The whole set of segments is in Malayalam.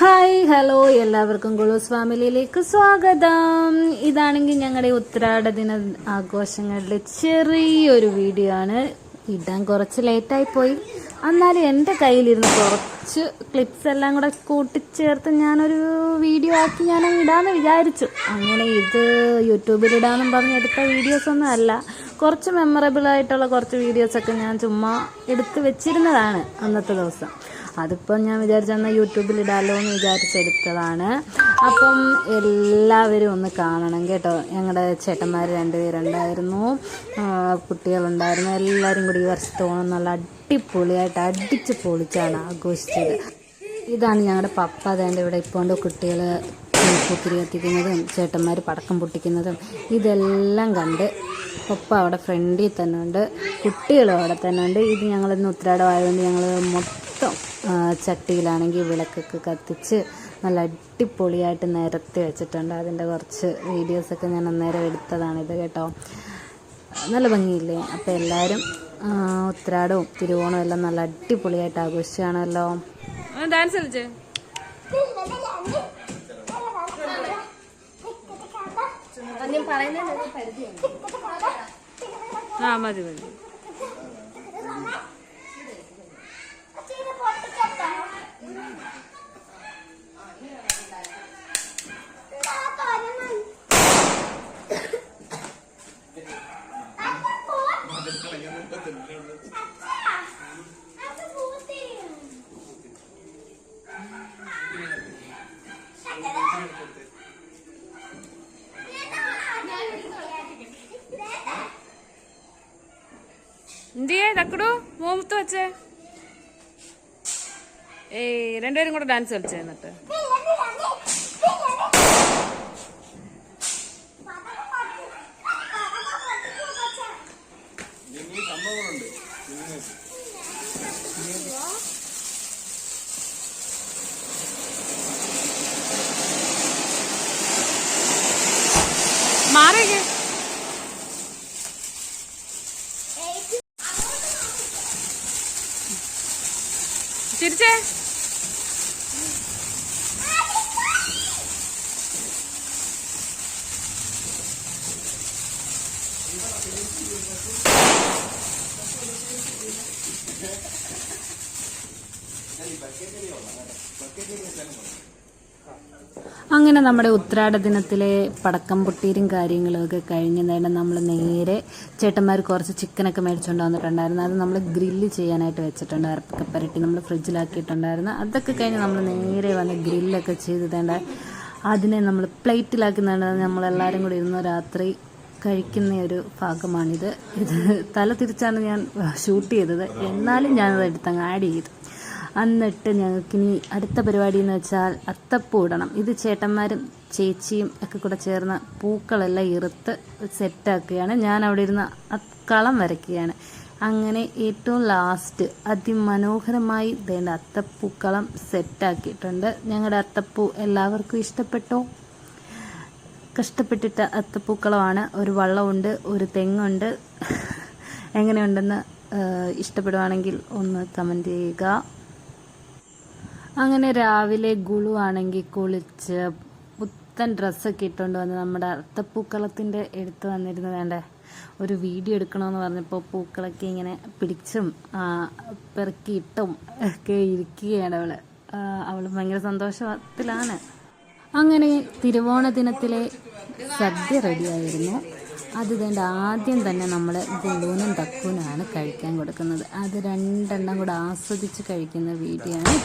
ഹായ് ഹലോ എല്ലാവർക്കും ഗുളൂസ് ഫാമിലിയിലേക്ക് സ്വാഗതം. ഇതാണെങ്കിൽ ഞങ്ങളുടെ ഉത്രാട ദിന ആഘോഷങ്ങളുടെ ചെറിയൊരു വീഡിയോ ആണ്. ഇടാൻ കുറച്ച് ലേറ്റായി പോയി, എന്നാലും എൻ്റെ കയ്യിലിരുന്ന് കുറച്ച് ക്ലിപ്സ് എല്ലാം കൂടെ കൂട്ടിച്ചേർത്ത് ഞാനൊരു വീഡിയോ ആക്കി ഞാൻ ഇടാമെന്ന് വിചാരിച്ചു. അങ്ങനെ ഇത് യൂട്യൂബിലിടാമെന്നും പറഞ്ഞെടുത്ത വീഡിയോസൊന്നും അല്ല, കുറച്ച് മെമ്മറബിൾ ആയിട്ടുള്ള കുറച്ച് വീഡിയോസൊക്കെ ഞാൻ ചുമ്മാ എടുത്ത് വെച്ചിരുന്നതാണ് അന്നത്തെ ദിവസം. അതിപ്പം ഞാൻ വിചാരിച്ചെന്നാൽ യൂട്യൂബിലിടാമല്ലോ എന്ന് വിചാരിച്ചെടുത്തതാണ്. അപ്പം എല്ലാവരും ഒന്ന് കാണണം കേട്ടോ. ഞങ്ങളുടെ ചേട്ടന്മാർ 2 പേരുണ്ടായിരുന്നു, കുട്ടികളുണ്ടായിരുന്നു. എല്ലാവരും കൂടി ഈ വർഷത്തെ ഓണം നല്ല അടിപൊളിയായിട്ട് അടിച്ച് പൊളിച്ചാണ് ആഘോഷിച്ചത്. ഇതാണ് ഞങ്ങളുടെ പപ്പ. അതേണ്ട ഇവിടെ ഇപ്പോൾ കുട്ടികൾ പൂത്തിരി കത്തിക്കുന്നതും ചേട്ടന്മാർ പടക്കം പൊട്ടിക്കുന്നതും ഇതെല്ലാം കണ്ട് പപ്പ അവിടെ ഫ്രണ്ടിൽ തന്നെ ഉണ്ട്, കുട്ടികളും അവിടെ തന്നെ ഉണ്ട്. ഇത് ഞങ്ങളിന്ന് ഉത്രാടമായതുകൊണ്ട് ഞങ്ങൾ മൊത്തം ചട്ടിയിലാണെങ്കിൽ വിളക്കൊക്കെ കത്തിച്ച് നല്ല അടിപൊളിയായിട്ട് നിരത്തി വെച്ചിട്ടുണ്ട്. അതിൻ്റെ കുറച്ച് വീഡിയോസൊക്കെ ഞാൻ അന്നേരം എടുത്തതാണിത് കേട്ടോ. നല്ല ഭംഗിയില്ലേ? അപ്പോൾ എല്ലാവരും ഉത്രാടവും തിരുവോണവും എല്ലാം നല്ല അടിപൊളിയായിട്ട് ആഘോഷിച്ചാണല്ലോ. ഡാൻസ് കളിച്ചേ? ആ മതി മതി. എന്തിയേ തക്കടു മോമത്ത് വെച്ചേ? ഏയ് രണ്ടുപേരും കൂടെ ഡാൻസ് കളിച്ചേ. എന്നിട്ട് മാറിക്കേ. ചിരിച്ചേ. അങ്ങനെ നമ്മുടെ ഉത്രാട ദിനത്തിലെ പടക്കം പൊട്ടീരും കാര്യങ്ങളൊക്കെ കഴിഞ്ഞ് നമ്മൾ നേരെ ചേട്ടന്മാർ കുറച്ച് ചിക്കനൊക്കെ മേടിച്ചുകൊണ്ട് വന്നിട്ടുണ്ടായിരുന്നു. അത് നമ്മൾ ഗ്രില്ല് ചെയ്യാനായിട്ട് വെച്ചിട്ടുണ്ട്. അരപ്പൊക്കെ പുരട്ടി നമ്മൾ ഫ്രിഡ്ജിലാക്കിയിട്ടുണ്ടായിരുന്നു. അതൊക്കെ കഴിഞ്ഞ് നമ്മൾ നേരെ വന്ന് ഗ്രില്ലൊക്കെ ചെയ്തിട്ടേണ്ട അതിനെ നമ്മൾ പ്ലേറ്റിലാക്കുന്നുണ്ട്. നമ്മളെല്ലാവരും കൂടി ഇരുന്ന് രാത്രി കഴിക്കുന്ന ഒരു ഭാഗമാണിത്. ഇത് തല തിരിച്ചാണ് ഞാൻ ഷൂട്ട് ചെയ്തത്, എന്നാലും ഞാനത് എടുത്തങ്ങ് ആഡ് ചെയ്തു. എന്നിട്ട് ഞങ്ങൾക്കിനി അടുത്ത പരിപാടി എന്ന് വെച്ചാൽ അത്തപ്പൂ ഇടണം. ഇത് ചേട്ടന്മാരും ചേച്ചിയും ഒക്കെ കൂടെ ചേർന്ന് പൂക്കളെല്ലാം ഇറുത്ത് സെറ്റാക്കുകയാണ്. ഞാൻ അവിടെ ഇരുന്ന് കളം വരയ്ക്കുകയാണ്. അങ്ങനെ ഏറ്റവും ലാസ്റ്റ് അതിമനോഹരമായി വേണ്ട അത്തപ്പൂക്കളം സെറ്റാക്കിയിട്ടുണ്ട്. ഞങ്ങളുടെ അത്തപ്പൂ എല്ലാവർക്കും ഇഷ്ടപ്പെട്ടോ? കഷ്ടപ്പെട്ടിട്ട അത്തപ്പൂക്കളമാണ്. ഒരു വള്ളമുണ്ട്, ഒരു തെങ്ങുണ്ട്. എങ്ങനെയുണ്ടെന്ന് ഇഷ്ടപ്പെടുവാണെങ്കിൽ ഒന്ന് കമൻറ്റ് ചെയ്യുക. അങ്ങനെ രാവിലെ ഗുളു ആണെങ്കിൽ കുളിച്ച് പുത്തൻ ഡ്രസ്സൊക്കെ ഇട്ടുകൊണ്ട് വന്ന് നമ്മുടെ അത്തപ്പൂക്കളത്തിൻ്റെ എടുത്ത് വന്നിരുന്ന് വേണ്ടേ ഒരു വീഡിയോ എടുക്കണമെന്ന് പറഞ്ഞപ്പോൾ പൂക്കളൊക്കെ ഇങ്ങനെ പിടിച്ചും പെറുക്കിയിട്ടും ഒക്കെ ഇരിക്കുകയാണ് അവൾ ഭയങ്കര സന്തോഷത്തിലാണ്. അങ്ങനെ തിരുവോണ ദിനത്തിലെ സദ്യ റെഡിയായിരുന്നു. അത് വേണ്ട ആദ്യം തന്നെ നമ്മൾ ഗുളൂനും തക്കൂനാണ് കഴിക്കാൻ കൊടുക്കുന്നത്. അത് 2 എണ്ണം കൂടെ ആസ്വദിച്ച് കഴിക്കുന്ന വീഡിയോ ആണ്.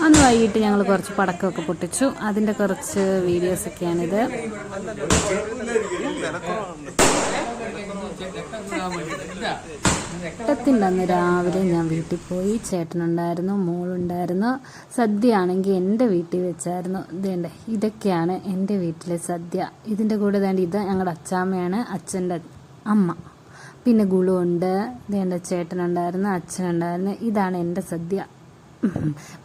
അന്ന് വൈകിട്ട് ഞങ്ങൾ കുറച്ച് പടക്കമൊക്കെ പൊട്ടിച്ചു. അതിൻ്റെ കുറച്ച് വീഡിയോസൊക്കെയാണിത്. ത്തിൻ്റെ അന്ന് രാവിലെ ഞാൻ വീട്ടിൽ പോയി. ചേട്ടനുണ്ടായിരുന്നു, മോളുണ്ടായിരുന്നു. സദ്യ ആണെങ്കിൽ എൻ്റെ വീട്ടിൽ വെച്ചായിരുന്നു. ഇതേണ്ട ഇതൊക്കെയാണ് എൻ്റെ വീട്ടിലെ സദ്യ. ഇതിൻ്റെ കൂടെ വേണ്ട ഇത് ഞങ്ങളുടെ അച്ചാമ്മയാണ്, അച്ഛൻ്റെ അമ്മ. പിന്നെ ഗുളു ഉണ്ട്, ഇതേണ്ട ചേട്ടനുണ്ടായിരുന്നു, അച്ഛനുണ്ടായിരുന്നു. ഇതാണ് എൻ്റെ സദ്യ.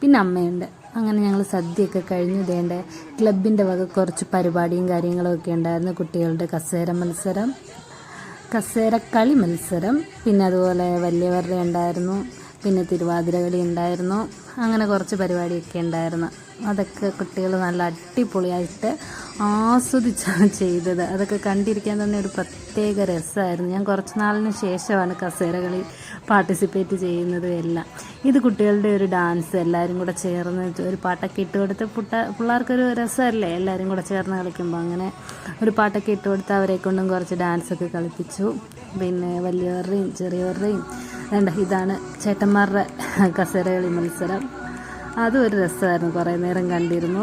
പിന്നെ അമ്മയുണ്ട്. അങ്ങനെ ഞങ്ങൾ സദ്യയൊക്കെ കഴിഞ്ഞു. ഇതേണ്ട ക്ലബിൻ്റെ വക കുറച്ച് പരിപാടിയും കാര്യങ്ങളും ഒക്കെ ഉണ്ടായിരുന്നു. കുട്ടികളുടെ കസേര മത്സരം, കസേരക്കളി മത്സരം, പിന്നെ അതുപോലെ വലിയവരുടെ ഉണ്ടായിരുന്നു, പിന്നെ തിരുവാതിര കളി ഉണ്ടായിരുന്നു. അങ്ങനെ കുറച്ച് പരിപാടിയൊക്കെ ഉണ്ടായിരുന്നു. അതൊക്കെ കുട്ടികൾ നല്ല അടിപൊളിയായിട്ട് ആസ്വദിച്ചാണ് ചെയ്തത്. അതൊക്കെ കണ്ടിരിക്കാൻ തന്നെ ഒരു പ്രത്യേക രസമായിരുന്നു. ഞാൻ കുറച്ച് നാളിന് ശേഷമാണ് കസേരകളി പാർട്ടിസിപ്പേറ്റ് ചെയ്യുന്നതും എല്ലാം. ഇത് കുട്ടികളുടെ ഒരു ഡാൻസ്, എല്ലാവരും കൂടെ ചേർന്ന് ഒരു പാട്ടൊക്കെ ഇട്ട് കൊടുത്ത് പിള്ളേർക്കൊരു രസമല്ലേ എല്ലാവരും കൂടെ ചേർന്ന് കളിക്കുമ്പോൾ. അങ്ങനെ ഒരു പാട്ടൊക്കെ ഇട്ട് കൊടുത്ത് അവരെ കൊണ്ടും കുറച്ച് ഡാൻസൊക്കെ കളിപ്പിച്ചു. പിന്നെ വലിയവരുടെയും ചെറിയവരുടെയും ഇതാണ് ചേട്ടന്മാരുടെ കസേരകളി മത്സരം. അതും ഒരു രസമായിരുന്നു, കുറേ നേരം കണ്ടിരുന്നു.